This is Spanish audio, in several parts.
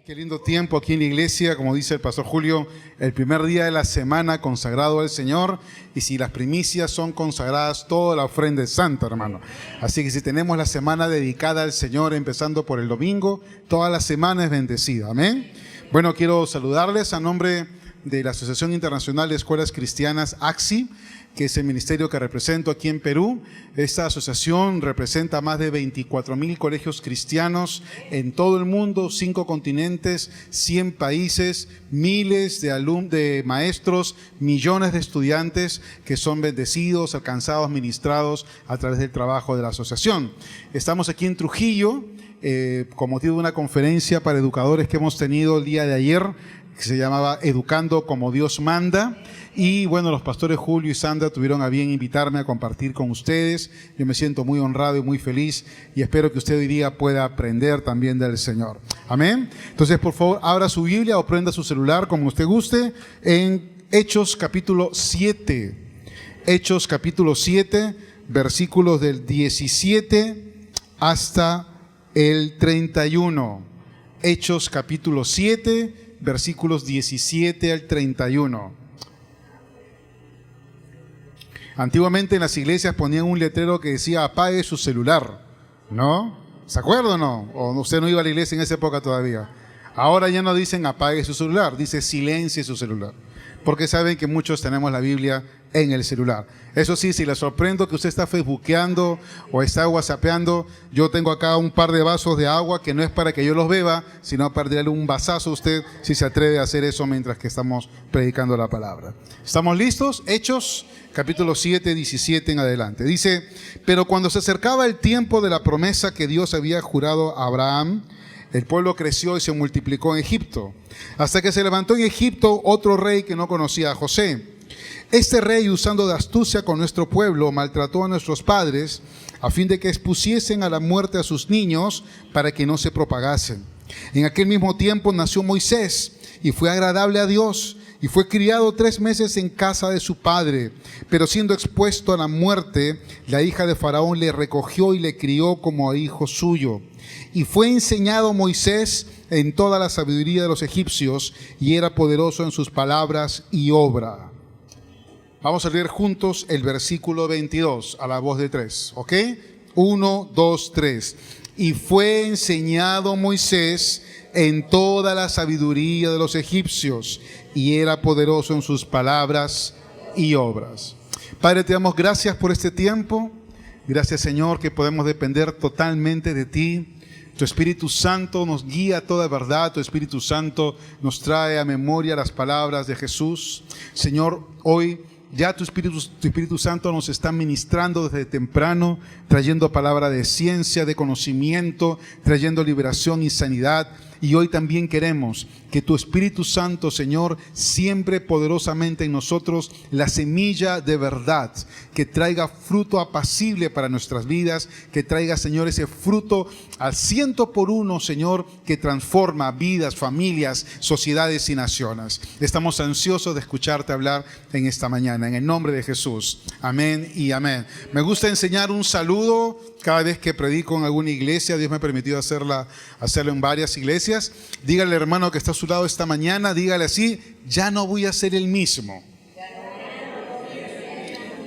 Qué lindo tiempo aquí en la iglesia, como dice el pastor Julio, el primer día de la semana consagrado al Señor, y si las primicias son consagradas, toda la ofrenda es santa, hermano. Así que si tenemos la semana dedicada al Señor, empezando por el domingo, toda la semana es bendecida, amén. Bueno, quiero saludarles a nombre de la Asociación Internacional de Escuelas Cristianas, AXI, que es el ministerio que represento aquí en Perú. Esta asociación representa más de 24,000 colegios cristianos en todo el mundo, 5 continentes, 100 países, miles de maestros, millones de estudiantes que son bendecidos, alcanzados, ministrados a través del trabajo de la asociación. Estamos aquí en Trujillo con motivo de una conferencia para educadores que hemos tenido el día de ayer, que se llamaba Educando como Dios manda. Y bueno, los pastores Julio y Sandra tuvieron a bien invitarme a compartir con ustedes. Yo me siento muy honrado y muy feliz y espero que usted hoy día pueda aprender también del Señor. Amén. Entonces, por favor, abra su Biblia o prenda su celular como usted guste en Hechos capítulo 7. Hechos capítulo 7, versículos del 17 hasta el 31. Hechos capítulo 7, versículos 17 al 31. Antiguamente en las iglesias ponían un letrero que decía apague su celular, ¿no? ¿Se acuerdan o no? ¿O usted no iba a la iglesia en esa época todavía? Ahora ya no dicen apague su celular, dice silencie su celular. Porque saben que muchos tenemos la Biblia en el celular. Eso sí, si le sorprendo que usted está facebookeando o está whatsappeando, yo tengo acá un par de vasos de agua que no es para que yo los beba, sino para darle un vasazo a usted si se atreve a hacer eso mientras que estamos predicando la palabra. ¿Estamos listos? Hechos capítulo 7, 17 en adelante. Dice, pero cuando se acercaba el tiempo de la promesa que Dios había jurado a Abraham, el pueblo creció y se multiplicó en Egipto, hasta que se levantó en Egipto otro rey que no conocía a José. Este rey, usando de astucia con nuestro pueblo, maltrató a nuestros padres, a fin de que expusiesen a la muerte a sus niños para que no se propagasen. En aquel mismo tiempo nació Moisés, y fue agradable a Dios, y fue criado 3 meses en casa de su padre. Pero siendo expuesto a la muerte, la hija de Faraón le recogió y le crió como a hijo suyo. Y fue enseñado Moisés en toda la sabiduría de los egipcios, y era poderoso en sus palabras y obra. Vamos a leer juntos el versículo 22 a la voz de 3, ¿ok? 1, 2, 3. Y fue enseñado Moisés en toda la sabiduría de los egipcios, y era poderoso en sus palabras y obras. Padre, te damos gracias por este tiempo. Gracias, Señor, que podemos depender totalmente de ti. Tu Espíritu Santo nos guía a toda verdad. Tu Espíritu Santo nos trae a memoria las palabras de Jesús. Señor, hoy ya tu Espíritu Santo nos está ministrando desde temprano, trayendo palabra de ciencia, de conocimiento, trayendo liberación y sanidad. Y hoy también queremos que tu Espíritu Santo, Señor, siempre poderosamente en nosotros la semilla de verdad, que traiga fruto apacible para nuestras vidas, que traiga, Señor, ese fruto al 100%, Señor, que transforma vidas, familias, sociedades y naciones. Estamos ansiosos de escucharte hablar en esta mañana, en el nombre de Jesús. Amén y amén. Me gusta enseñar un saludo cada vez que predico en alguna iglesia. Dios me ha permitido hacerlo en varias iglesias. Dígale al hermano que está a su lado esta mañana, dígale así: ya no voy a ser el mismo.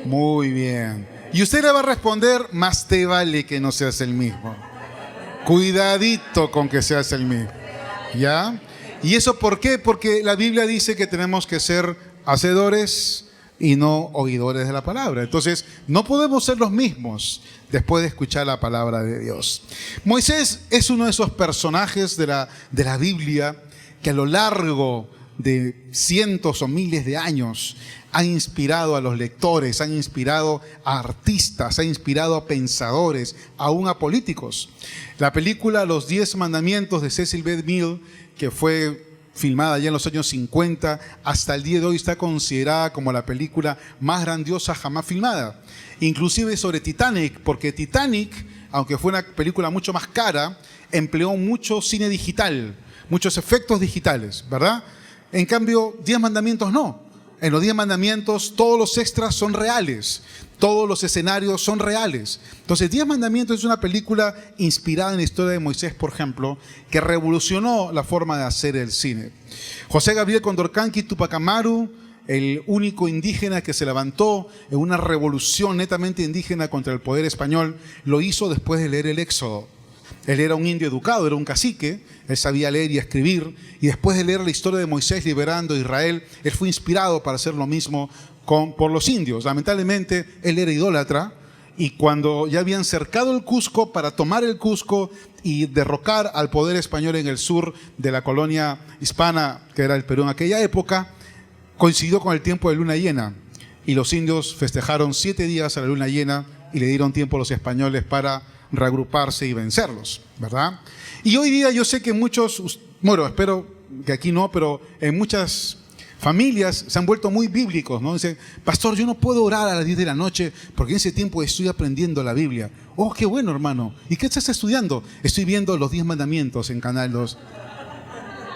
Muy bien. Y usted le va a responder: más te vale que no seas el mismo. Cuidadito con que seas el mismo. ¿Ya? ¿Y eso por qué? Porque la Biblia dice que tenemos que ser hacedores y no oidores de la palabra. Entonces, no podemos ser los mismos después de escuchar la palabra de Dios. Moisés es uno de esos personajes de la Biblia que a lo largo de cientos o miles de años han inspirado a los lectores, han inspirado a artistas, han inspirado a pensadores, aún a políticos. La película Los 10 Mandamientos de Cecil B. DeMille, que fue filmada ya en los años 50, hasta el día de hoy está considerada como la película más grandiosa jamás filmada. Inclusive sobre Titanic, porque Titanic, aunque fue una película mucho más cara, empleó mucho cine digital, muchos efectos digitales, ¿verdad? En cambio, 10 Mandamientos no. en los 10 mandamientos todos los extras son reales, todos los escenarios son reales. Entonces, 10 mandamientos es una película inspirada en la historia de Moisés, por ejemplo, que revolucionó la forma de hacer el cine. José Gabriel Condorcanqui Tupac Amaru, el único indígena que se levantó en una revolución netamente indígena contra el poder español, lo hizo después de leer el Éxodo. Él era un indio educado, era un cacique, él sabía leer y escribir, y después de leer la historia de Moisés liberando a Israel, él fue inspirado para hacer lo mismo por los indios. Lamentablemente, él era idólatra, y cuando ya habían cercado el Cusco para tomar el Cusco y derrocar al poder español en el sur de la colonia hispana, que era el Perú en aquella época, coincidió con el tiempo de luna llena, y los indios festejaron 7 días a la luna llena y le dieron tiempo a los españoles para reagruparse y vencerlos, ¿verdad? Y hoy día yo sé que muchos, bueno, espero que aquí no, pero en muchas familias se han vuelto muy bíblicos, ¿no? Dicen, pastor, yo no puedo orar a las 10 de la noche porque en ese tiempo estoy aprendiendo la Biblia. Oh, qué bueno, hermano. ¿Y qué estás estudiando? Estoy viendo los 10 mandamientos en Canal 2.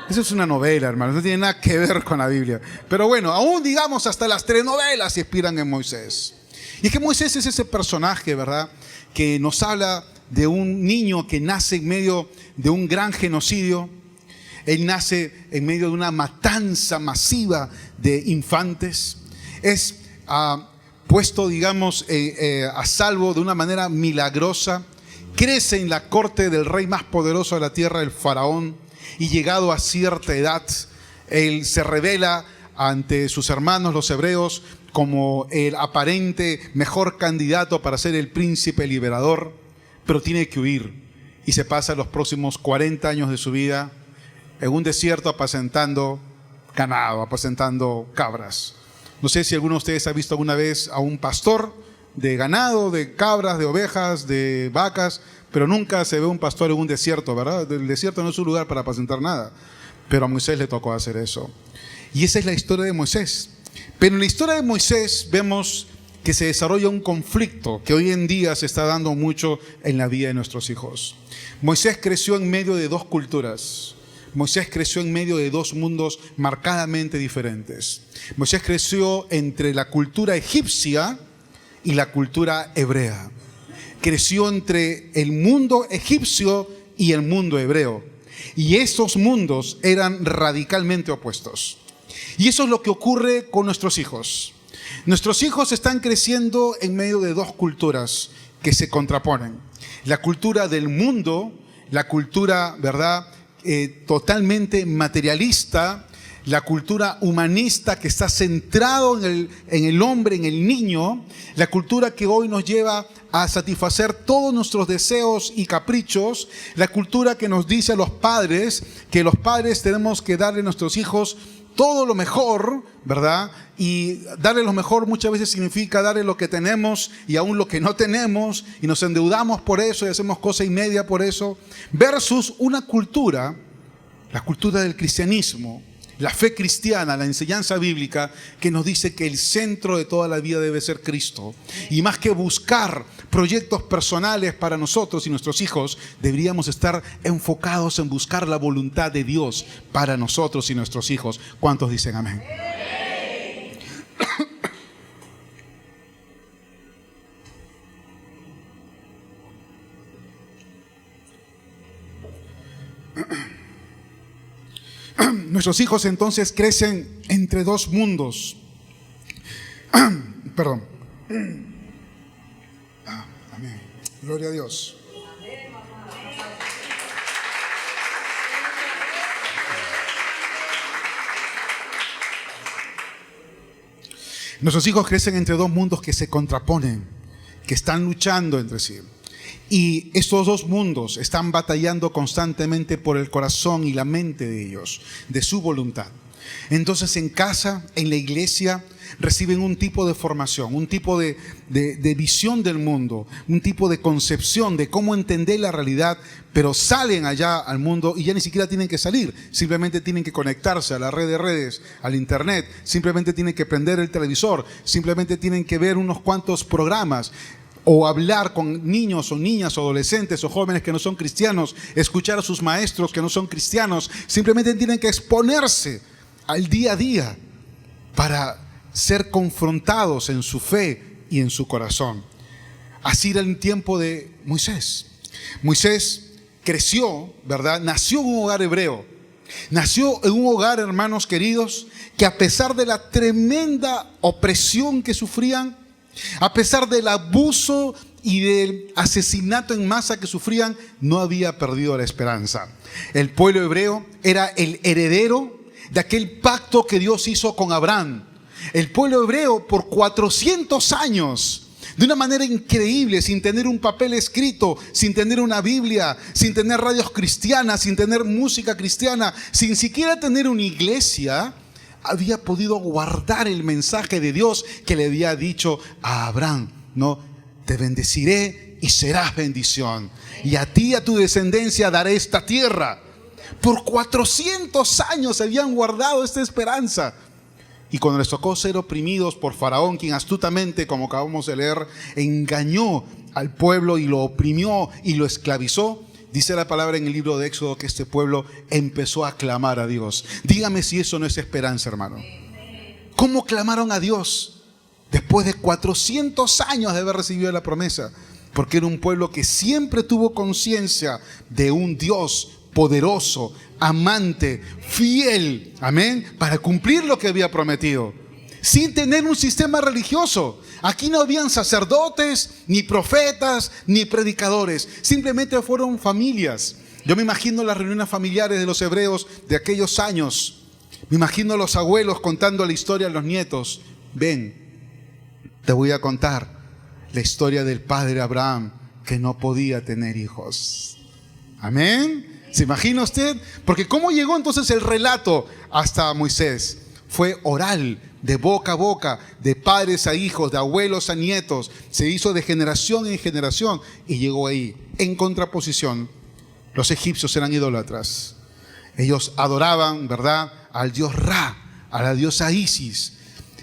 Eso es una novela, hermano, no tiene nada que ver con la Biblia. Pero bueno, aún digamos hasta las telenovelas se inspiran en Moisés. Y es que Moisés es ese personaje, ¿verdad?, que nos habla de un niño que nace en medio de un gran genocidio. Él nace en medio de una matanza masiva de infantes. Es puesto, digamos, a salvo de una manera milagrosa. Crece en la corte del rey más poderoso de la tierra, el faraón. Y llegado a cierta edad, él se revela ante sus hermanos los hebreos como el aparente mejor candidato para ser el príncipe liberador, pero tiene que huir y se pasa los próximos 40 años de su vida en un desierto apacentando ganado, apacentando cabras. No sé si alguno de ustedes ha visto alguna vez a un pastor de ganado, de cabras, de ovejas, de vacas, pero nunca se ve un pastor en un desierto, ¿verdad? El desierto no es un lugar para apacentar nada, pero a Moisés le tocó hacer eso. Y esa es la historia de Moisés. Pero en la historia de Moisés vemos que se desarrolla un conflicto que hoy en día se está dando mucho en la vida de nuestros hijos. Moisés creció en medio de 2 culturas. Moisés creció en medio de 2 mundos marcadamente diferentes. Moisés creció entre la cultura egipcia y la cultura hebrea. Creció entre el mundo egipcio y el mundo hebreo. Y esos mundos eran radicalmente opuestos. Y eso es lo que ocurre con nuestros hijos. Nuestros hijos están creciendo en medio de 2 culturas que se contraponen. La cultura del mundo, la cultura, ¿verdad?, totalmente materialista, la cultura humanista que está centrado en el hombre, en el niño, la cultura que hoy nos lleva a satisfacer todos nuestros deseos y caprichos, la cultura que nos dice a los padres que los padres tenemos que darle a nuestros hijos todo lo mejor, ¿verdad? Y darle lo mejor muchas veces significa darle lo que tenemos y aún lo que no tenemos, y nos endeudamos por eso y hacemos cosa y media por eso, versus una cultura, la cultura del cristianismo, la fe cristiana, la enseñanza bíblica, que nos dice que el centro de toda la vida debe ser Cristo. Y más que buscar proyectos personales para nosotros y nuestros hijos, deberíamos estar enfocados en buscar la voluntad de Dios para nosotros y nuestros hijos. ¿Cuántos dicen amén? Nuestros hijos entonces crecen entre 2 mundos. Perdón. Amén. Gloria a Dios. Nuestros hijos crecen entre 2 mundos que se contraponen, que están luchando entre sí. Y estos 2 mundos están batallando constantemente por el corazón y la mente de ellos, de su voluntad. Entonces en casa, en la iglesia, reciben un tipo de formación, un tipo de visión del mundo, un tipo de concepción de cómo entender la realidad, pero salen allá al mundo y ya ni siquiera tienen que salir, simplemente tienen que conectarse a la red de redes, al internet, simplemente tienen que prender el televisor, simplemente tienen que ver unos cuantos programas, o hablar con niños o niñas o adolescentes o jóvenes que no son cristianos, escuchar a sus maestros que no son cristianos. Simplemente tienen que exponerse al día a día para ser confrontados en su fe y en su corazón. Así era el tiempo de Moisés. Moisés creció, ¿verdad? Nació en un hogar hebreo. Nació en un hogar, hermanos queridos, que a pesar de la tremenda opresión que sufrían, a pesar del abuso y del asesinato en masa que sufrían, no había perdido la esperanza. El pueblo hebreo era el heredero de aquel pacto que Dios hizo con Abraham. El pueblo hebreo por 400 años, de una manera increíble, sin tener un papel escrito, sin tener una Biblia, sin tener radios cristianas, sin tener música cristiana, sin siquiera tener una iglesia, había podido guardar el mensaje de Dios que le había dicho a Abraham, ¿no? Te bendeciré y serás bendición, y a ti y a tu descendencia daré esta tierra. Por 400 años habían guardado esta esperanza. Y cuando les tocó ser oprimidos por Faraón, quien astutamente, como acabamos de leer, engañó al pueblo y lo oprimió y lo esclavizó, dice la palabra en el libro de Éxodo que este pueblo empezó a clamar a Dios. Dígame si eso no es esperanza, hermano. ¿Cómo clamaron a Dios después de 400 años de haber recibido la promesa? Porque era un pueblo que siempre tuvo conciencia de un Dios poderoso, amante, fiel, amén, para cumplir lo que había prometido, sin tener un sistema religioso. Aquí no habían sacerdotes, ni profetas, ni predicadores, simplemente fueron familias. Yo me imagino las reuniones familiares de los hebreos de aquellos años. Me imagino a los abuelos contando la historia a los nietos. Ven, te voy a contar la historia del padre Abraham, que no podía tener hijos. Amén. ¿Se imagina usted? Porque ¿cómo llegó entonces el relato hasta Moisés? Fue oral, de boca a boca, de padres a hijos, de abuelos a nietos. Se hizo de generación en generación y llegó ahí. En contraposición, los egipcios eran idólatras. Ellos adoraban, ¿verdad?, al dios Ra, a la diosa Isis,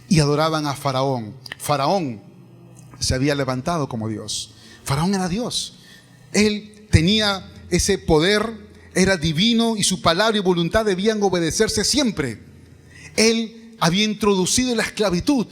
y adoraban a Faraón. Faraón se había levantado como Dios. Faraón era Dios. Él tenía ese poder, era divino, y su palabra y voluntad debían obedecerse siempre. Él había introducido la esclavitud.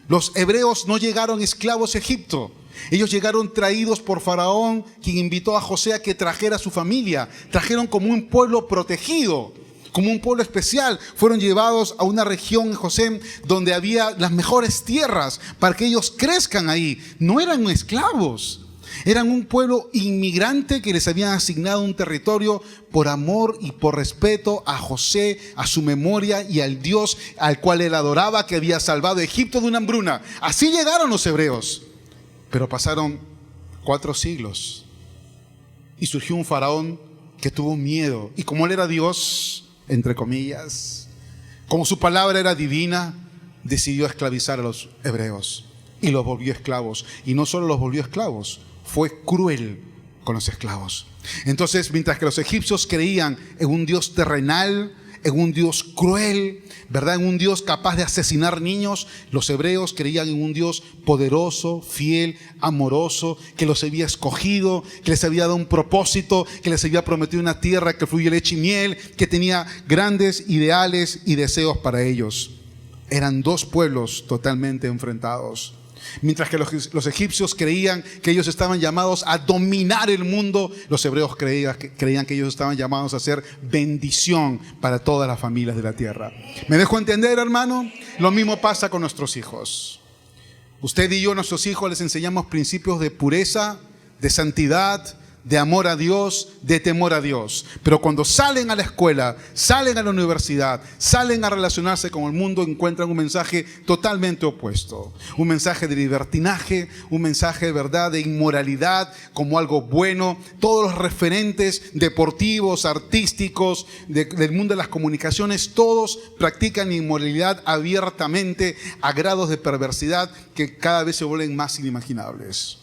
Los hebreos no llegaron esclavos a Egipto. Ellos llegaron traídos por Faraón, quien invitó a José a que trajera a su familia. Trajeron como un pueblo protegido, como un pueblo especial. Fueron llevados a una región en José donde había las mejores tierras para que ellos crezcan ahí. No eran esclavos. Eran un pueblo inmigrante que les habían asignado un territorio por amor y por respeto a José, a su memoria y al Dios al cual él adoraba, que había salvado a Egipto de una hambruna. Así llegaron los hebreos. Pero pasaron 4 siglos y surgió un faraón que tuvo miedo. Y como él era Dios, entre comillas, como su palabra era divina, decidió esclavizar a los hebreos y los volvió esclavos. Y no solo los volvió esclavos, fue cruel con los esclavos. Entonces, mientras que los egipcios creían en un Dios terrenal, en un Dios cruel, ¿verdad?, en un Dios capaz de asesinar niños, los hebreos creían en un Dios poderoso, fiel, amoroso, que los había escogido, que les había dado un propósito, que les había prometido una tierra que fluye leche y miel, que tenía grandes ideales y deseos para ellos. Eran 2 pueblos totalmente enfrentados. Mientras que los egipcios creían que ellos estaban llamados a dominar el mundo, los hebreos creían que ellos estaban llamados a ser bendición para todas las familias de la tierra. ¿Me dejo entender, hermano? Lo mismo pasa con nuestros hijos. Usted y yo, nuestros hijos, les enseñamos principios de pureza, de santidad, de amor a Dios, de temor a Dios. Pero cuando salen a la escuela, salen a la universidad, salen a relacionarse con el mundo, encuentran un mensaje totalmente opuesto. Un mensaje de libertinaje, un mensaje de verdad, de inmoralidad como algo bueno. Todos los referentes deportivos, artísticos, del mundo de las comunicaciones, todos practican inmoralidad abiertamente a grados de perversidad que cada vez se vuelven más inimaginables.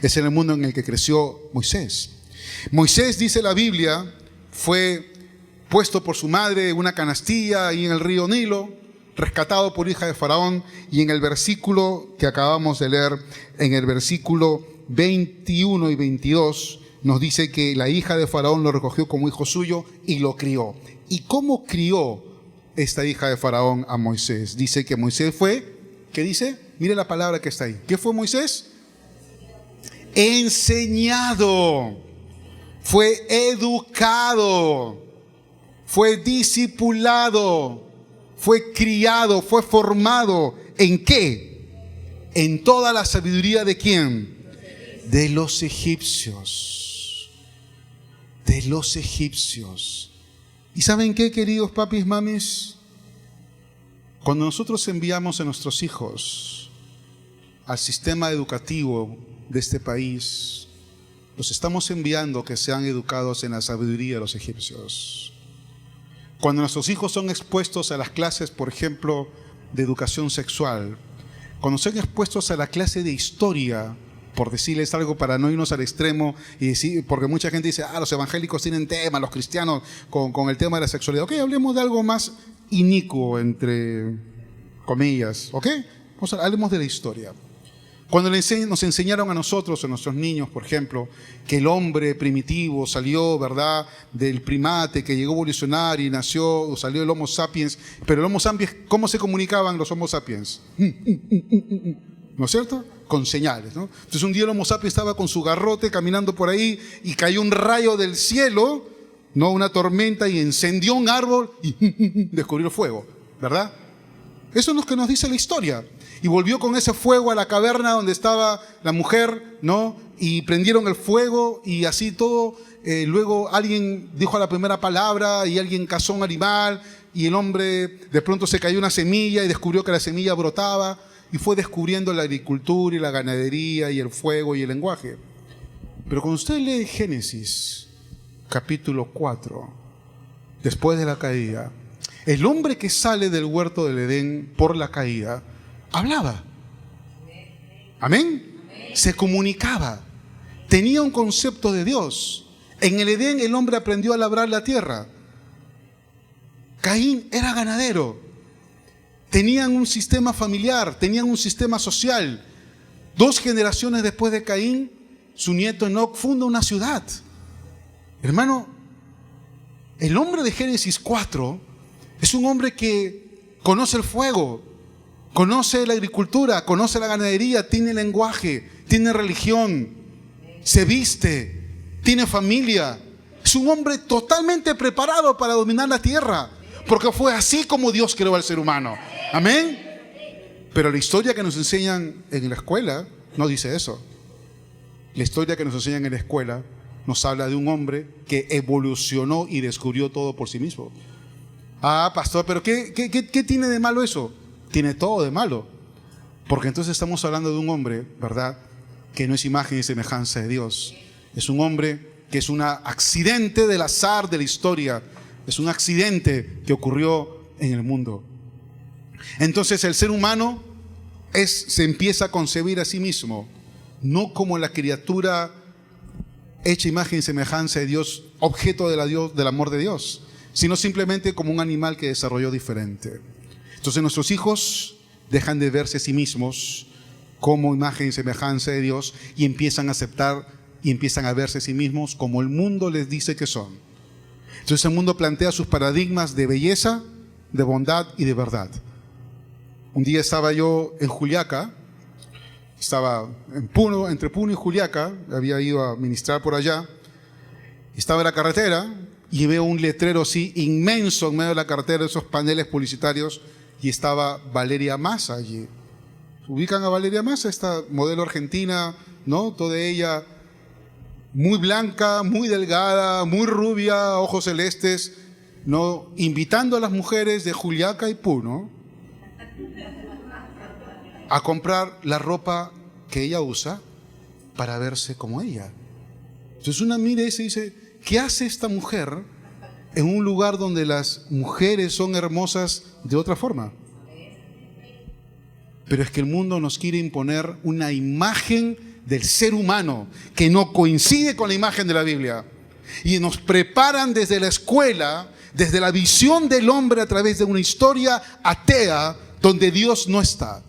Es en el mundo en el que creció Moisés. Moisés, dice la Biblia, fue puesto por su madre en una canastilla ahí en el río Nilo, rescatado por hija de Faraón, y en el versículo que acabamos de leer, en el versículo 21 y 22, nos dice que la hija de Faraón lo recogió como hijo suyo y lo crió. ¿Y cómo crió esta hija de Faraón a Moisés? Dice que Moisés fue, ¿qué dice? Mire la palabra que está ahí. ¿Qué fue Moisés? Enseñado, fue educado, fue discipulado, fue criado, fue formado. ¿En qué? En toda la sabiduría ¿de quién? De los egipcios. De los egipcios. ¿Y saben qué, queridos papis, mamis? Cuando nosotros enviamos a nuestros hijos al sistema educativo de este país, los estamos enviando que sean educados en la sabiduría de los egipcios. Cuando nuestros hijos son expuestos a las clases, por ejemplo, de educación sexual, cuando son expuestos a la clase de historia, por decirles algo para no irnos al extremo, y decir, porque mucha gente dice, los evangélicos tienen tema, los cristianos con el tema de la sexualidad. Ok, hablemos de algo más inicuo, entre comillas, ok, hablemos de la historia. Cuando nos enseñaron a nosotros, a nuestros niños, por ejemplo, que el hombre primitivo salió, ¿verdad?, del primate, que llegó a evolucionar y salió el Homo sapiens, pero el Homo sapiens, ¿cómo se comunicaban los Homo sapiens? ¿No es cierto? Con señales, ¿no? Entonces un día el Homo sapiens estaba con su garrote caminando por ahí y cayó un rayo del cielo, ¿no?, una tormenta, y encendió un árbol y descubrió el fuego, ¿verdad? Eso es lo que nos dice la historia. Y volvió con ese fuego a la caverna donde estaba la mujer, ¿no? Y prendieron el fuego y así todo. Luego alguien dijo la primera palabra y alguien cazó un animal y el hombre de pronto se cayó una semilla y descubrió que la semilla brotaba y fue descubriendo la agricultura y la ganadería y el fuego y el lenguaje. Pero cuando usted lee Génesis, capítulo 4, después de la caída, el hombre que sale del huerto del Edén por la caída, hablaba. ¿Amén? Se comunicaba. Tenía un concepto de Dios. En el Edén el hombre aprendió a labrar la tierra. Caín era ganadero. Tenían un sistema familiar, tenían un sistema social. 2 generaciones después de Caín, su nieto Enoc funda una ciudad. Hermano, el hombre de Génesis 4 es un hombre que conoce el fuego, conoce la agricultura, conoce la ganadería, tiene lenguaje, tiene religión, se viste, tiene familia. Es un hombre totalmente preparado para dominar la tierra, porque fue así como Dios creó al ser humano. Amén. Pero la historia que nos enseñan en la escuela no dice eso. La historia que nos enseñan en la escuela nos habla de un hombre que evolucionó y descubrió todo por sí mismo. Pastor, pero ¿qué tiene de malo eso? Tiene todo de malo, porque entonces estamos hablando de un hombre, ¿verdad?, que no es imagen y semejanza de Dios. Es un hombre que es un accidente del azar de la historia, es un accidente que ocurrió en el mundo. Entonces el ser humano se empieza a concebir a sí mismo, no como la criatura hecha imagen y semejanza de Dios, objeto del amor de Dios, sino simplemente como un animal que desarrolló diferente. Entonces nuestros hijos dejan de verse a sí mismos como imagen y semejanza de Dios y empiezan a aceptar y empiezan a verse a sí mismos como el mundo les dice que son. Entonces el mundo plantea sus paradigmas de belleza, de bondad y de verdad. Un día estaba yo en Juliaca, estaba en Puno, entre Puno y Juliaca, había ido a ministrar por allá, estaba en la carretera y veo un letrero así inmenso en medio de la carretera, esos paneles publicitarios, y estaba Valeria Massa allí. ¿Ubican a Valeria Massa? Esta modelo argentina, ¿no? Toda ella muy blanca, muy delgada, muy rubia, ojos celestes, ¿no? Invitando a las mujeres de Juliaca y Puno a comprar la ropa que ella usa para verse como ella. Entonces una mira y se dice, ¿qué hace esta mujer en un lugar donde las mujeres son hermosas de otra forma? Pero es que el mundo nos quiere imponer una imagen del ser humano que no coincide con la imagen de la Biblia. Y nos preparan desde la escuela, desde la visión del hombre a través de una historia atea donde Dios no está,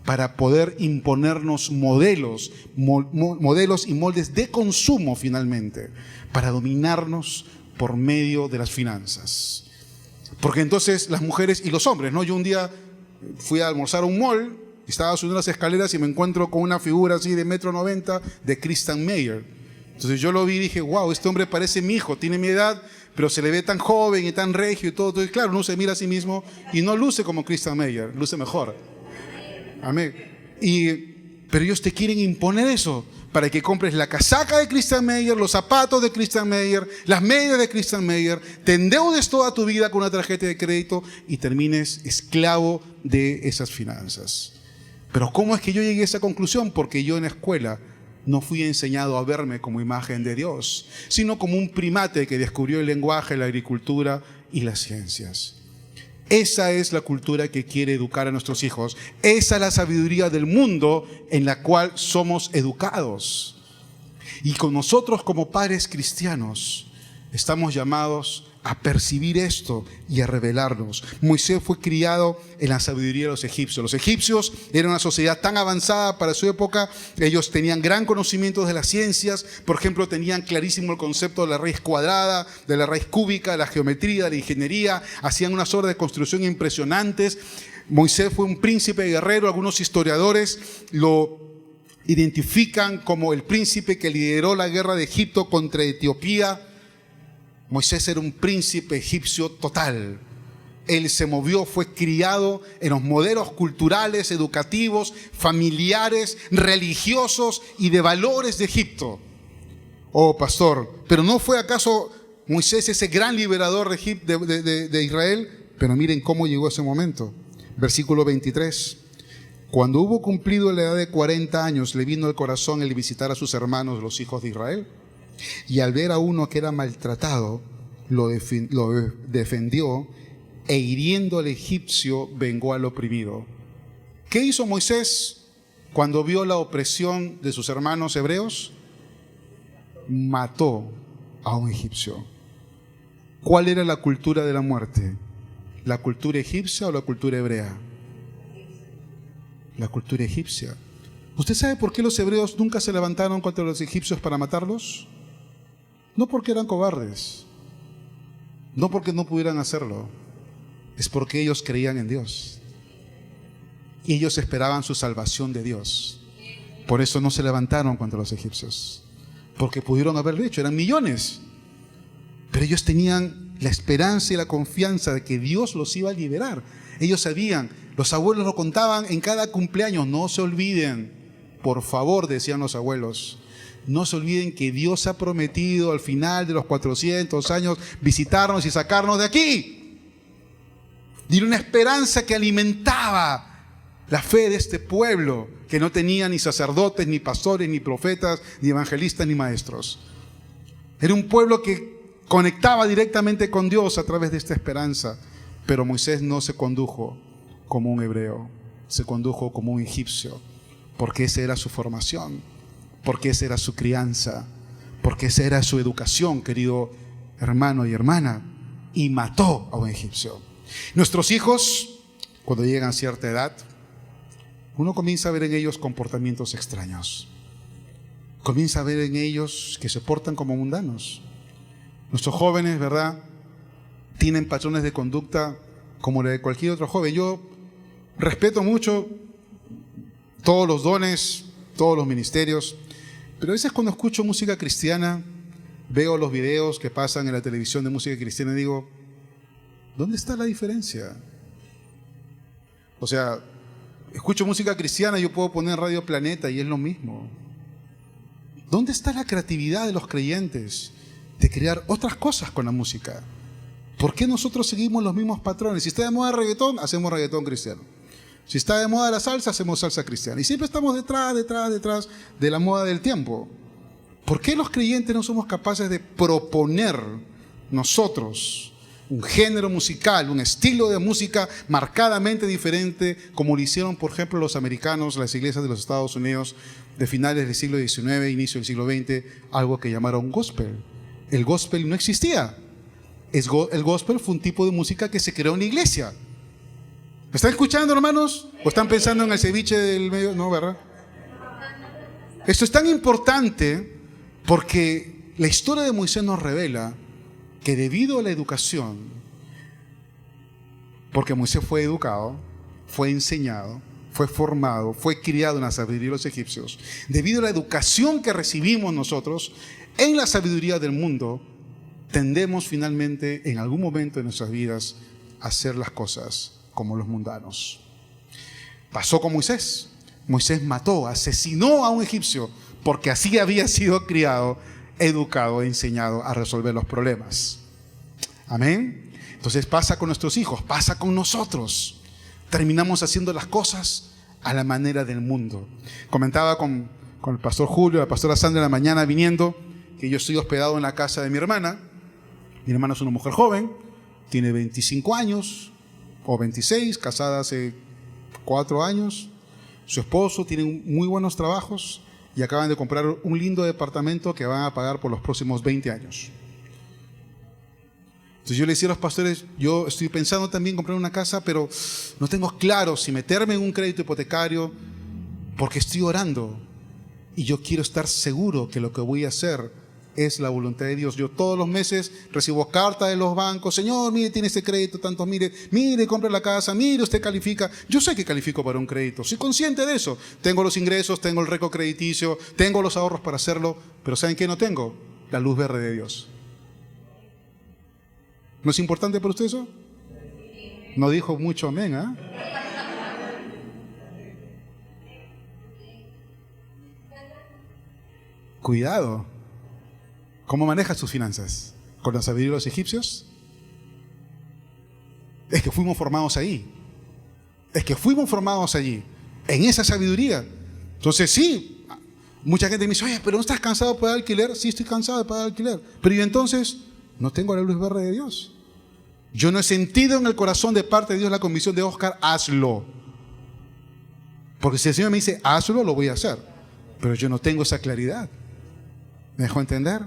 para poder imponernos modelos y moldes de consumo finalmente, para dominarnos por medio de las finanzas. Porque entonces las mujeres y los hombres, ¿no? Yo un día fui a almorzar a un mall, estaba subiendo las escaleras y me encuentro con una figura así de 1,90 m de Christian Meyer. Entonces yo lo vi y dije, wow, este hombre parece mi hijo, tiene mi edad, pero se le ve tan joven y tan regio y todo. Entonces, claro, uno se mira a sí mismo y no luce como Christian Meyer, luce mejor. Amén. Pero ellos te quieren imponer eso, para que compres la casaca de Christian Meyer, los zapatos de Christian Meyer, las medias de Christian Meyer, te endeudes toda tu vida con una tarjeta de crédito y termines esclavo de esas finanzas. Pero ¿cómo es que yo llegué a esa conclusión? Porque yo en la escuela no fui enseñado a verme como imagen de Dios, sino como un primate que descubrió el lenguaje, la agricultura y las ciencias. Esa es la cultura que quiere educar a nuestros hijos. Esa es la sabiduría del mundo en la cual somos educados. Y con nosotros como padres cristianos estamos llamados a percibir esto y a revelarnos. Moisés fue criado en la sabiduría de los egipcios. Los egipcios eran una sociedad tan avanzada para su época. Ellos tenían gran conocimiento de las ciencias. Por ejemplo, tenían clarísimo el concepto de la raíz cuadrada, de la raíz cúbica, de la geometría, de la ingeniería. Hacían unas obras de construcción impresionantes. Moisés fue un príncipe guerrero. Algunos historiadores lo identifican como el príncipe que lideró la guerra de Egipto contra Etiopía. Moisés era un príncipe egipcio total. Él se movió, fue criado en los modelos culturales, educativos, familiares, religiosos y de valores de Egipto. Oh, pastor, ¿pero no fue acaso Moisés ese gran liberador de Israel? Pero miren cómo llegó ese momento. Versículo 23. Cuando hubo cumplido la edad de 40 años, le vino al corazón el visitar a sus hermanos, los hijos de Israel. Y al ver a uno que era maltratado, lo defendió e hiriendo al egipcio vengó al oprimido. ¿Qué hizo Moisés cuando vio la opresión de sus hermanos hebreos? Mató a un egipcio. ¿Cuál era la cultura de la muerte? ¿La cultura egipcia o la cultura hebrea? La cultura egipcia. ¿Usted sabe por qué los hebreos nunca se levantaron contra los egipcios para matarlos? No porque eran cobardes, no porque no pudieran hacerlo, es porque ellos creían en Dios y ellos esperaban su salvación de Dios. Por eso no se levantaron contra los egipcios, porque pudieron haberlo hecho, eran millones, pero ellos tenían la esperanza y la confianza de que Dios los iba a liberar. Ellos sabían, los abuelos lo contaban en cada cumpleaños, no se olviden, por favor, decían los abuelos, no se olviden que Dios ha prometido al final de los 400 años visitarnos y sacarnos de aquí. Y una esperanza que alimentaba la fe de este pueblo, que no tenía ni sacerdotes, ni pastores, ni profetas, ni evangelistas, ni maestros. Era un pueblo que conectaba directamente con Dios a través de esta esperanza. Pero Moisés no se condujo como un hebreo, se condujo como un egipcio, porque esa era su formación, porque esa era su crianza, porque esa era su educación, querido hermano y hermana, y mató a un egipcio. Nuestros hijos, cuando llegan a cierta edad, uno comienza a ver en ellos comportamientos extraños. Comienza a ver en ellos que se portan como mundanos. Nuestros jóvenes, ¿verdad?, tienen patrones de conducta como la de cualquier otro joven. Yo respeto mucho todos los dones, todos los ministerios, pero a veces cuando escucho música cristiana, veo los videos que pasan en la televisión de música cristiana y digo, ¿dónde está la diferencia? O sea, escucho música cristiana y yo puedo poner Radio Planeta y es lo mismo. ¿Dónde está la creatividad de los creyentes de crear otras cosas con la música? ¿Por qué nosotros seguimos los mismos patrones? Si está de moda el reggaetón, hacemos reggaetón cristiano. Si está de moda la salsa, hacemos salsa cristiana. Y siempre estamos detrás de la moda del tiempo. ¿Por qué los creyentes no somos capaces de proponer nosotros un género musical, un estilo de música marcadamente diferente, como lo hicieron, por ejemplo, los americanos, las iglesias de los Estados Unidos de finales del siglo XIX, inicio del siglo XX, algo que llamaron gospel? El gospel no existía. El gospel fue un tipo de música que se creó en la iglesia. ¿Me están escuchando, hermanos? ¿O están pensando en el ceviche del medio? No, ¿verdad? Esto es tan importante porque la historia de Moisés nos revela que debido a la educación, Porque Moisés fue educado, fue enseñado, fue formado, fue criado en la sabiduría de los egipcios. Debido a la educación que recibimos nosotros en la sabiduría del mundo, tendemos finalmente en algún momento de nuestras vidas a hacer las cosas como los mundanos. Pasó con Moisés. Moisés mató, asesinó a un egipcio porque así había sido criado, educado, enseñado a resolver los problemas. Amén. Entonces pasa con nuestros hijos, pasa con nosotros. Terminamos haciendo las cosas a la manera del mundo. Comentaba con el pastor Julio, la pastora Sandra en la mañana viniendo, que yo estoy hospedado en la casa de mi hermana. Mi hermana es una mujer joven, tiene 25 años o 26, casada hace 4 años. Su esposo tiene muy buenos trabajos y acaban de comprar un lindo departamento que van a pagar por los próximos 20 años. Entonces yo le decía a los pastores, yo estoy pensando también en comprar una casa, pero no tengo claro si meterme en un crédito hipotecario porque estoy orando y yo quiero estar seguro que lo que voy a hacer es la voluntad de Dios. Yo todos los meses recibo cartas de los bancos. Señor, mire, tiene este crédito, tanto, mire, compre la casa, mire, usted califica. Yo sé que califico para un crédito, soy consciente de eso. Tengo los ingresos, tengo el récord crediticio, tengo los ahorros para hacerlo, pero ¿saben qué no tengo? La luz verde de Dios. ¿No es importante para usted eso? No dijo mucho amén, ¿ah? Cuidado. ¿Cómo manejas tus finanzas? ¿Con la sabiduría de los egipcios? Es que fuimos formados ahí. Es que fuimos formados allí, en esa sabiduría. Entonces sí, mucha gente me dice, oye, pero ¿no estás cansado de pagar alquiler? Sí, estoy cansado de pagar alquiler. Pero yo entonces no tengo la luz verde de Dios. Yo no he sentido en el corazón de parte de Dios la convicción de Oscar, hazlo. Porque si el Señor me dice, hazlo, lo voy a hacer. Pero yo no tengo esa claridad. ¿Me dejó entender?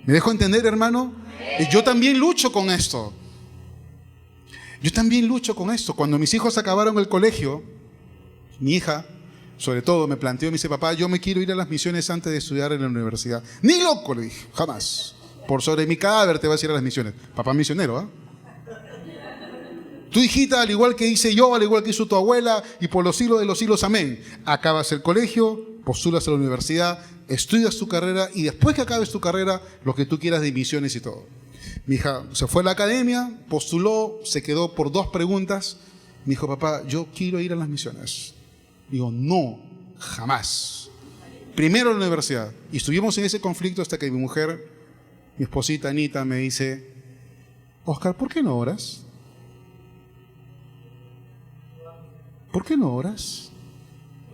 ¿Me dejo entender, hermano? Y yo también lucho con esto. Yo también lucho con esto. Cuando mis hijos acabaron el colegio, mi hija, sobre todo, me planteó, me dice, papá, yo me quiero ir a las misiones antes de estudiar en la universidad. Ni loco, le dije, jamás. Por sobre mi cadáver te vas a ir a las misiones. Papá misionero, ¿ah? Tu hijita, al igual que hice yo, al igual que hizo tu abuela, y por los siglos de los siglos, amén. Acabas el colegio, postulas a la universidad, estudias tu carrera y después que acabes tu carrera, lo que tú quieras de misiones y todo. Mi hija se fue a la academia, postuló, se quedó por 2 preguntas. Me dijo, papá, yo quiero ir a las misiones. Digo, no, jamás. Primero a la universidad. Y estuvimos en ese conflicto hasta que mi mujer, mi esposita Anita, me dice, Oscar, ¿por qué no oras? ¿Por qué no oras?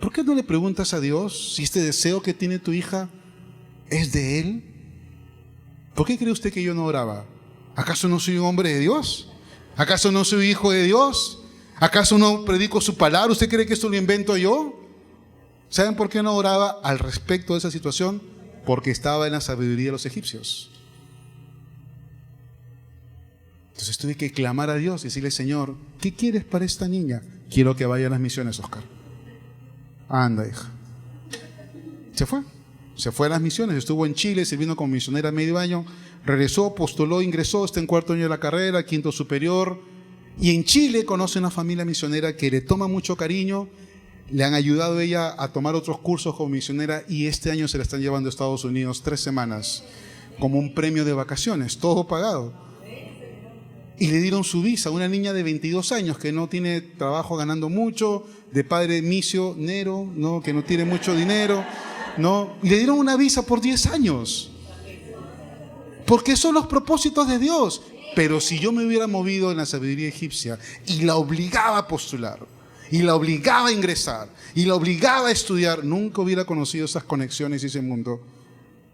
¿Por qué no le preguntas a Dios si este deseo que tiene tu hija es de Él? ¿Por qué cree usted que yo no oraba? ¿Acaso no soy un hombre de Dios? ¿Acaso no soy hijo de Dios? ¿Acaso no predico su palabra? ¿Usted cree que esto lo invento yo? ¿Saben por qué no oraba al respecto de esa situación? Porque estaba en la sabiduría de los egipcios. Entonces tuve que clamar a Dios y decirle, Señor, ¿qué quieres para esta niña? Quiero que vaya a las misiones, Oscar. Anda, hija. Se fue a las misiones, estuvo en Chile sirviendo como misionera medio año, regresó, postuló, ingresó, está en 4º año de la carrera, 5º superior, y en Chile conoce una familia misionera que le toma mucho cariño, le han ayudado a ella a tomar otros cursos como misionera y este año se la están llevando a Estados Unidos 3 semanas como un premio de vacaciones, todo pagado. Y le dieron su visa a una niña de 22 años que no tiene trabajo ganando mucho, de padre misionero, ¿no? Que no tiene mucho dinero, ¿no? Y le dieron una visa por 10 años. Porque son los propósitos de Dios. Pero si yo me hubiera movido en la sabiduría egipcia y la obligaba a postular, y la obligaba a ingresar, y la obligaba a estudiar, nunca hubiera conocido esas conexiones y ese mundo,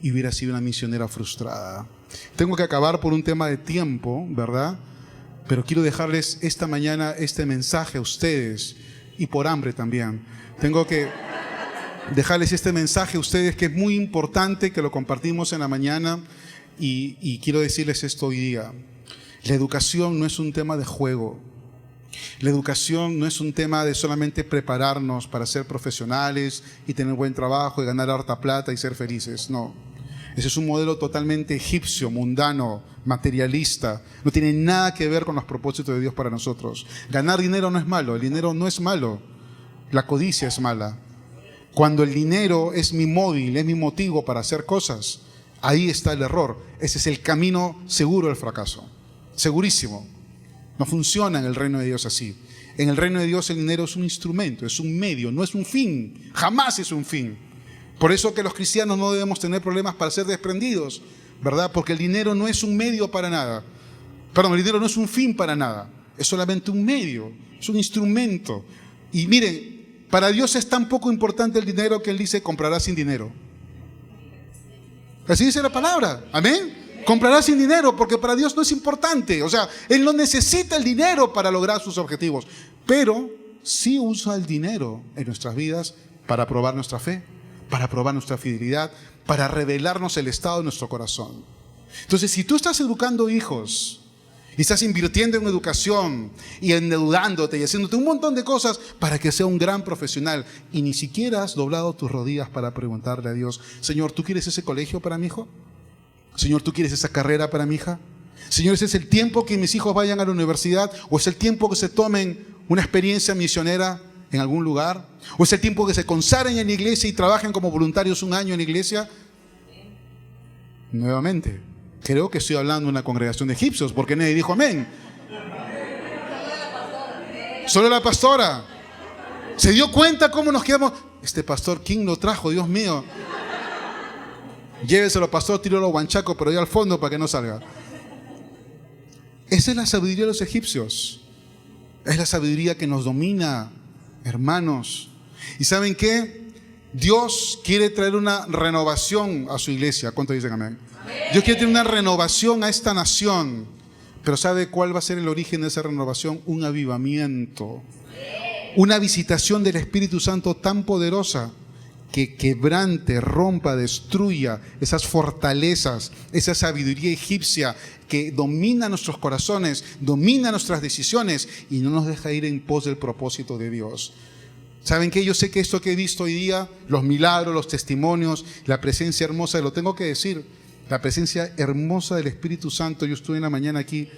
y hubiera sido una misionera frustrada. Tengo que acabar por un tema de tiempo, ¿verdad? Pero quiero dejarles esta mañana este mensaje a ustedes, y por hambre también. Tengo que dejarles este mensaje a ustedes que es muy importante, que lo compartimos en la mañana, y quiero decirles esto hoy día. La educación no es un tema de juego. La educación no es un tema de solamente prepararnos para ser profesionales y tener buen trabajo y ganar harta plata y ser felices. No. Ese es un modelo totalmente egipcio, mundano, materialista. No tiene nada que ver con los propósitos de Dios para nosotros. Ganar dinero no es malo, el dinero no es malo. La codicia es mala. Cuando el dinero es mi móvil, es mi motivo para hacer cosas, ahí está el error. Ese es el camino seguro del fracaso. Segurísimo. No funciona en el reino de Dios así. En el reino de Dios el dinero es un instrumento, es un medio, no es un fin. Jamás es un fin. Por eso que los cristianos no debemos tener problemas para ser desprendidos, ¿verdad? Porque el dinero no es un medio para nada. Perdón, el dinero no es un fin para nada. Es solamente un medio, es un instrumento. Y miren, para Dios es tan poco importante el dinero que Él dice, comprarás sin dinero. Así dice la palabra. Amén. Comprarás sin dinero porque para Dios no es importante. O sea, Él no necesita el dinero para lograr sus objetivos. Pero sí usa el dinero en nuestras vidas para probar nuestra fe, para probar nuestra fidelidad, para revelarnos el estado de nuestro corazón. Entonces, si tú estás educando hijos y estás invirtiendo en educación y endeudándote y haciéndote un montón de cosas para que sea un gran profesional y ni siquiera has doblado tus rodillas para preguntarle a Dios, Señor, ¿tú quieres ese colegio para mi hijo? Señor, ¿tú quieres esa carrera para mi hija? Señor, ¿ese es el tiempo que mis hijos vayan a la universidad? ¿O es el tiempo que se tomen una experiencia misionera en algún lugar? ¿O es el tiempo que se consagren en la iglesia y trabajen como voluntarios un año en la iglesia? Nuevamente, creo que estoy hablando de una congregación de egipcios, porque nadie dijo amén. Solo la pastora. ¿Se dio cuenta cómo nos quedamos? Este pastor, ¿quién lo trajo? Dios mío. Lléveselo, pastor, tíralo a Huanchaco, pero ahí al fondo para que no salga. Esa es la sabiduría de los egipcios. Es la sabiduría que nos domina, hermanos. ¿Y saben qué? Dios quiere traer una renovación a su iglesia. ¿Cuántos dicen amén? Dios quiere traer una renovación a esta nación. Pero ¿sabe cuál va a ser el origen de esa renovación? Un avivamiento. Una visitación del Espíritu Santo tan poderosa que quebrante, rompa, destruya esas fortalezas, esa sabiduría egipcia que domina nuestros corazones, domina nuestras decisiones y no nos deja ir en pos del propósito de Dios. ¿Saben qué? Yo sé que esto que he visto hoy día, los milagros, los testimonios, la presencia hermosa, lo tengo que decir, la presencia hermosa del Espíritu Santo. Yo estuve en la mañana aquí.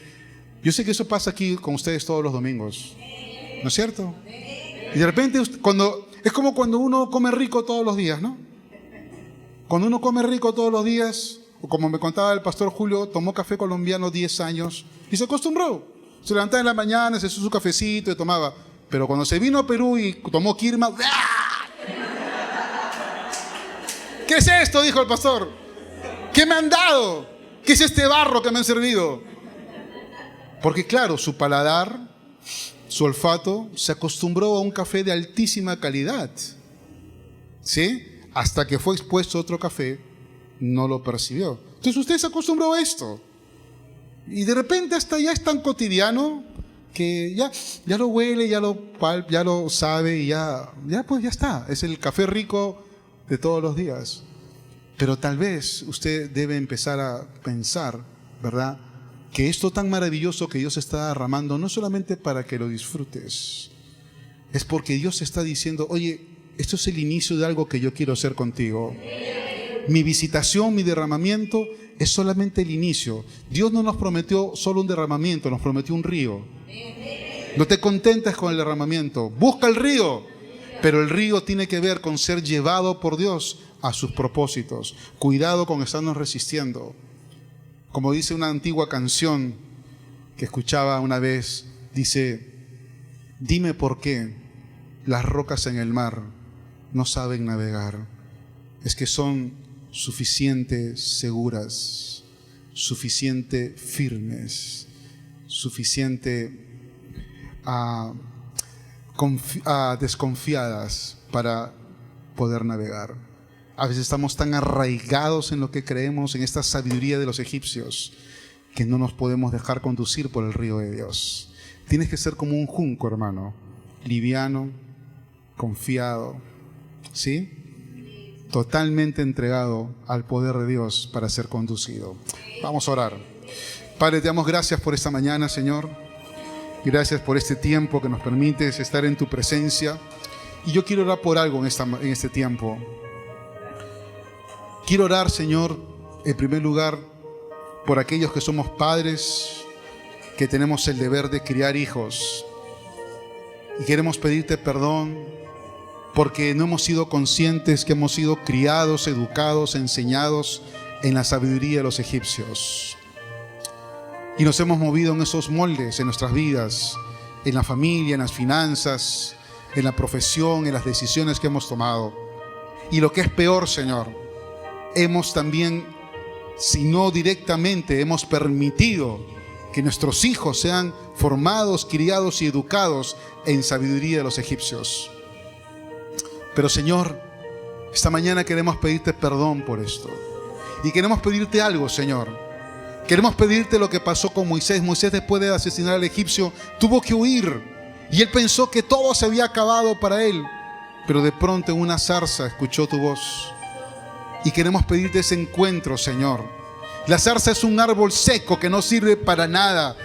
Yo sé que eso pasa aquí con ustedes todos los domingos, ¿no es cierto? Y de repente, es como cuando uno come rico todos los días, ¿no? Cuando uno come rico todos los días, o como me contaba el pastor Julio, tomó café colombiano 10 años y se acostumbró. Se levantaba en la mañana, se hizo su cafecito y tomaba. Pero cuando se vino a Perú y tomó Quirma, ¡ah! ¿Qué es esto?, dijo el pastor. ¿Qué me han dado? ¿Qué es este barro que me han servido? Porque claro, su paladar, su olfato, se acostumbró a un café de altísima calidad. ¿Sí? Hasta que fue expuesto a otro café, no lo percibió. Entonces usted se acostumbró a esto. Y de repente hasta ya es tan cotidiano que ya lo huele, ya lo sabe y ya pues ya está. Es el café rico de todos los días. Pero tal vez usted debe empezar a pensar, ¿verdad?, que esto tan maravilloso que Dios está derramando no solamente para que lo disfrutes, es porque Dios está diciendo, oye, esto es el inicio de algo que yo quiero hacer contigo. Mi visitación, mi derramamiento es solamente el inicio. Dios no nos prometió solo un derramamiento, nos prometió un río. No te contentes con el derramamiento, busca el río, pero el río tiene que ver con ser llevado por Dios a sus propósitos. Cuidado con estarnos resistiendo. Como dice una antigua canción que escuchaba una vez, dice, dime por qué las rocas en el mar no saben navegar. Es que son suficiente seguras, suficiente firmes, suficiente desconfiadas para poder navegar. A veces estamos tan arraigados en lo que creemos, en esta sabiduría de los egipcios, que no nos podemos dejar conducir por el río de Dios. Tienes que ser como un junco, hermano, liviano, confiado, ¿sí? Totalmente entregado al poder de Dios para ser conducido. Vamos a orar. Padre, te damos gracias por esta mañana, Señor. Gracias por este tiempo que nos permites estar en tu presencia. Y yo quiero orar por algo en este tiempo. Quiero orar, Señor, en primer lugar, por aquellos que somos padres, que tenemos el deber de criar hijos. Y queremos pedirte perdón porque no hemos sido conscientes que hemos sido criados, educados, enseñados en la sabiduría de los egipcios. Y nos hemos movido en esos moldes en nuestras vidas, en la familia, en las finanzas, en la profesión, en las decisiones que hemos tomado. Y lo que es peor, Señor, hemos también, si no directamente, hemos permitido que nuestros hijos sean formados, criados y educados en sabiduría de los egipcios. Pero, Señor, esta mañana queremos pedirte perdón por esto. Y queremos pedirte algo, Señor. Queremos pedirte lo que pasó con Moisés. Moisés, después de asesinar al egipcio, tuvo que huir. Y él pensó que todo se había acabado para él. Pero de pronto en una zarza escuchó tu voz. Y queremos pedirte ese encuentro, Señor. La zarza es un árbol seco que no sirve para nada,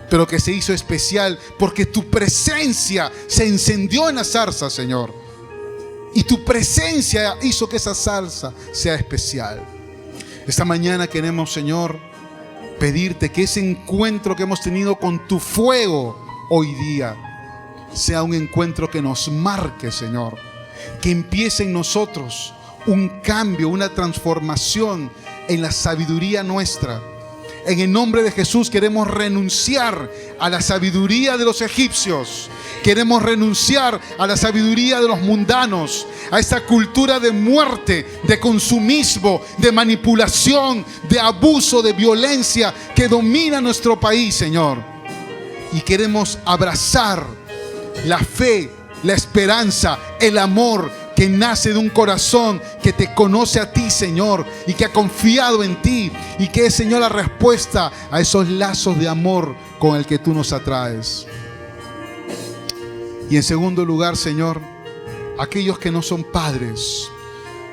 pero que se hizo especial porque tu presencia se encendió en la zarza, Señor. Y tu presencia hizo que esa zarza sea especial. Esta mañana queremos, Señor, pedirte que ese encuentro que hemos tenido con tu fuego hoy día sea un encuentro que nos marque, Señor. Que empiece en nosotros un cambio, una transformación en la sabiduría nuestra. En el nombre de Jesús queremos renunciar a la sabiduría de los egipcios. Queremos renunciar a la sabiduría de los mundanos, a esa cultura de muerte, de consumismo, de manipulación, de abuso, de violencia que domina nuestro país, Señor. Y queremos abrazar la fe, la esperanza, el amor que nace de un corazón que te conoce a ti, Señor, y que ha confiado en ti, y que es, Señor, la respuesta a esos lazos de amor con el que tú nos atraes. Y en segundo lugar, Señor, aquellos que no son padres,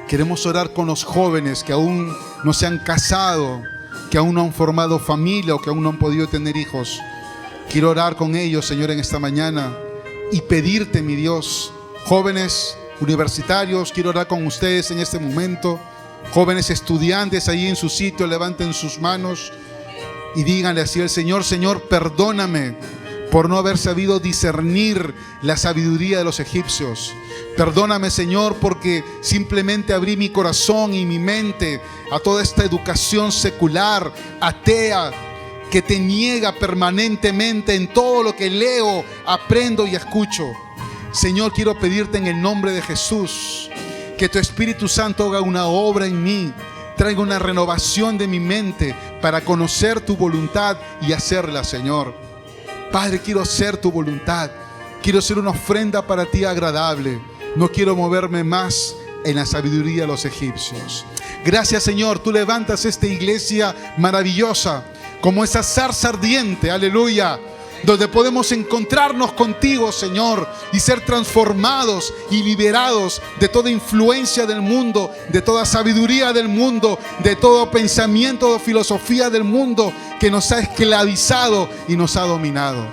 queremos orar con los jóvenes que aún no se han casado, que aún no han formado familia o que aún no han podido tener hijos. Quiero orar con ellos, Señor, en esta mañana y pedirte, mi Dios, jóvenes universitarios, quiero orar con ustedes en este momento. Jóvenes estudiantes ahí en su sitio, levanten sus manos y díganle así al Señor: Señor, perdóname por no haber sabido discernir la sabiduría de los egipcios. Perdóname, Señor, porque simplemente abrí mi corazón y mi mente a toda esta educación secular, atea, que te niega permanentemente en todo lo que leo, aprendo y escucho. Señor, quiero pedirte en el nombre de Jesús que tu Espíritu Santo haga una obra en mí, traiga una renovación de mi mente para conocer tu voluntad y hacerla, Señor. Padre, quiero hacer tu voluntad, quiero ser una ofrenda para ti agradable. No quiero moverme más en la sabiduría de los egipcios. Gracias, Señor, tú levantas esta iglesia maravillosa como esa zarza ardiente, aleluya, donde podemos encontrarnos contigo, Señor, y ser transformados y liberados de toda influencia del mundo, de toda sabiduría del mundo, de todo pensamiento o filosofía del mundo que nos ha esclavizado y nos ha dominado.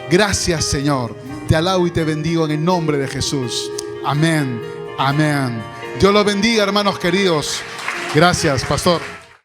Gracias, Señor. Te alabo y te bendigo en el nombre de Jesús. Amén. Amén. Dios los bendiga, hermanos queridos. Gracias, pastor.